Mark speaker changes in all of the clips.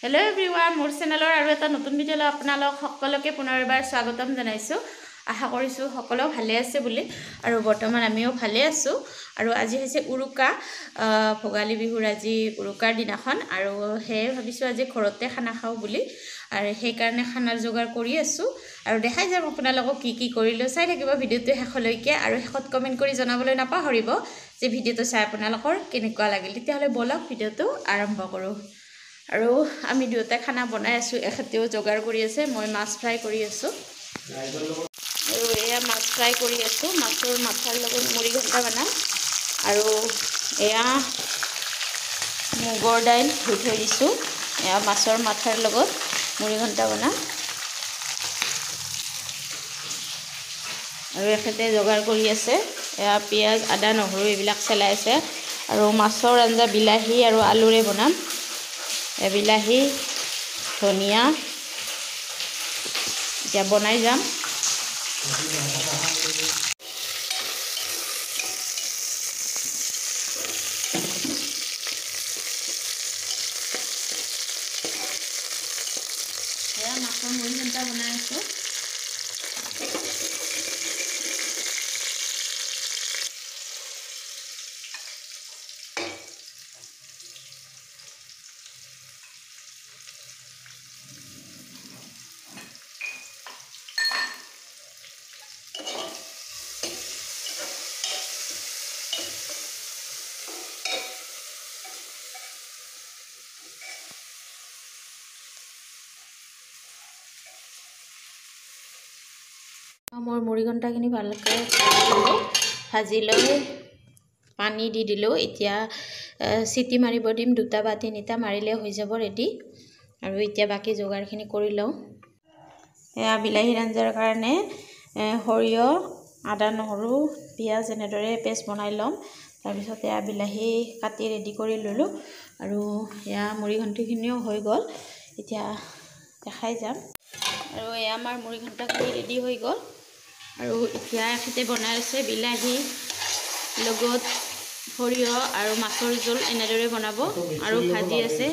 Speaker 1: hello everyone मोर चेनेलर आरो এটা নতুন ভিডিঅ'লৈ আপোনালোক সকলোকে পুনৰবাৰ স্বাগতম জনাইছো আশা কৰিছো সকলো ভালে আছে বুলি আৰু বৰ্তমান আমিও ভালে আছো আৰু আজি হৈছে উৰুকা ভোগালী বিহুৰ আজি উৰুকাৰ দিনাখন আৰু হে ভাবিছো আজি ঘৰতে খানা খাও বুলি আৰু সেই কাৰণে খানাৰ যোগাৰ কৰি আছো আৰু দেখাই যাম আপোনালোকক কি কৰিলো চাই থাকিব ভিডিঅ'টো শেষলৈকে আৰু শেষত কমেন্ট কৰি জনাবলৈ নাপাহৰিব যে ভিডিঅ'টো চাই আপোনালোকৰ কেনেকুৱা লাগিল তেতিয়াহলে বলক ভিডিঅ'টো আৰম্ভ কৰো আৰু আমি দুটা খানা বনাই আছো এখতেও যোগাৰ কৰি আছে মই মাছ ফ্ৰাই কৰি আছো আৰু এয়া মাছ ফ্ৰাই কৰি আছো মাছৰ মাথাৰ লগত মুড়ি ঘণ্টা বনাম আৰু এয়া মুগৰ দাইল ধুই থৈ দিছো এয়া মাছৰ মাথাৰ লগত মুড়ি ঘণ্টা বনাম আৰু এখতে যোগাৰ কৰি আছে এয়া পিয়াজ আদা নহৰু এইবিলাক চেলাই আছে আৰু মাছৰ আঞ্জা বিলাহী আৰু আলুৰে বনাম বিলাহী ধনিয়া এতিয়া বনাই যাম এয়া মাছৰ মুড়ি ঘণ্টা বনাই আছো মোৰ মুড়ি ঘণ্টাখিনি ভালকৈ ভাজি লৈ পানী দি দিলো এতিয়া সিটি মাৰিব দিম দুটা বা তিনিটা মাৰিলে হৈ যাব ৰেডি আৰু এতিয়া বাকি যোগাৰখিনি কৰি লওঁ এয়া বিলাহী আঞ্জাৰ কাৰণে সৰিয়হ আদা নহৰু পিয়াজ এনেদৰে পেষ্ট বনাই লম তাৰ পিছত এয়া বিলাহী কাটি ৰেডি কৰি ললো আৰু এয়া মুড়ি ঘণ্টাখিনিও হৈ গল এতিয়া দেখাই যাম আৰু এয়া আমাৰ মুড়ি ঘণ্টাখিনি ৰেডি হৈ গল আৰু এতিয়া এখেতে বনাই আছে বিলাহী লগত সৰিয়হ আৰু মাছৰ জোল এনেদৰে বনাব আৰু ভাজি আছে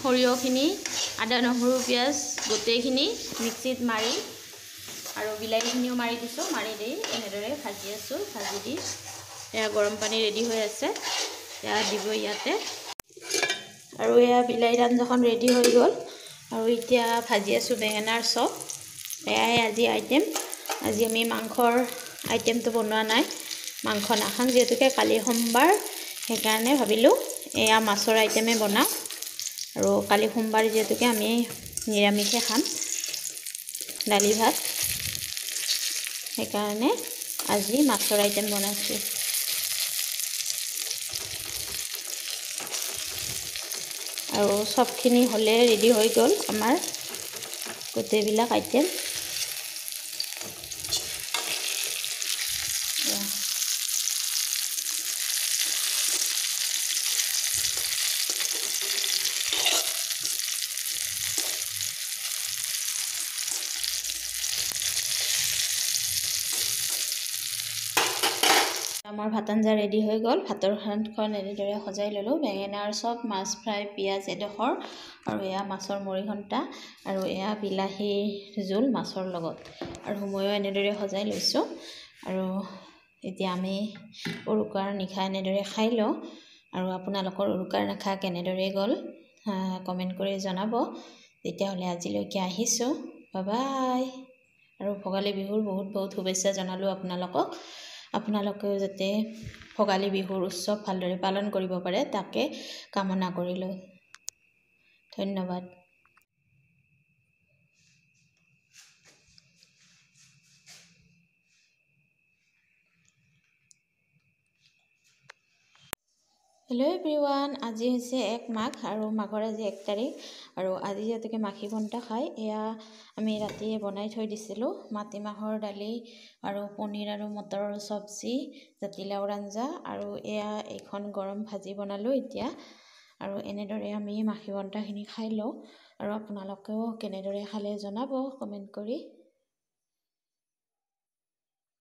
Speaker 1: সৰিয়হখিনি আদা নহৰু পিয়াজ গোটেইখিনি মিক্সিত মাৰি আৰু বিলাহীখিনিও মাৰি দিছো মাৰি দি এনেদৰে ভাজি আছো ভাজি দি এয়া গৰম পানী ৰেডি হৈ আছে এয়া দিব ইয়াতে আৰু এয়া বিলাহীৰ আঞ্জাখন ৰেডি হৈ গল আৰু এতিয়া ভাজি আছো বেঙেনাৰ চপ এয়াই আজি আইটেম আজি আমি মাংসৰ আইটেমটো বনোৱা নাই মাংস নাখাম যেহেতুকে কালি সোমবাৰ সেইকাৰণে ভাবিলো এয়া মাছৰ আইটেমে বনাম আৰু কালি সোমবাৰ যেহেতুকে আমি নিৰামিষে খাম দালি ভাত সেইকাৰণে আজি মাছৰ আইটেম বনাইছো আৰু সবখিনি হলে ৰেডি হৈ গল আমাৰ গোটেইবিলাক আইটেম আমাৰ ভাত আঞ্জা ৰেডি হৈ গল ভাতৰ খানখন এনেদৰে সজাই ললো বেঙেনাৰ চপ মাছ ফ্ৰাই পিয়াজ এডোখৰ আৰু এয়া মাছৰ মুড়ি ঘণ্টা আৰু এয়া বিলাহীৰ জোল মাছৰ লগত আৰু ময়ো এনেদৰে সজাই লৈছো আৰু এতিয়া আমি উৰুকাৰ নিশা এনেদৰে খাই লওঁ আৰু আপোনালোকৰ উৰুকাৰ নিশা কেনেদৰে গল কমেন্ট কৰি জনাব তেতিয়াহলে আজিলৈকে আহিছো বাই বাই আৰু ভোগালী বিহুৰ বহুত শুভেচ্ছা জনালো আপোনালোকক আপোনালোকেও যাতে ভোগালী বিহুৰ উৎসৱ ভালদৰে পালন কৰিব পাৰে তাকে কামনা কৰিলো ধন্যবাদ हेलो एवरीवन আজি হৈছে 1 মাঘ আৰু মাঘৰ আজি 1 তাৰিখ আৰু আজি যেতিকে মাখি ঘণ্টা খাই এয়া আমি ৰাতি বনাই থৈ দিছিলো মাটিমাহৰ দালি আৰু পনীৰ আৰু মটৰৰ সবজি জাতিলাওৰ আঞ্জা আৰু এয়া এখন গৰম ভাজি বনালো এতিয়া আৰু এনেদৰে আমি মাখি ঘণ্টাখিনি খাই লওঁ আৰু আপোনালোকেও কেনেদৰে খালে জনাব কমেন্ট কৰি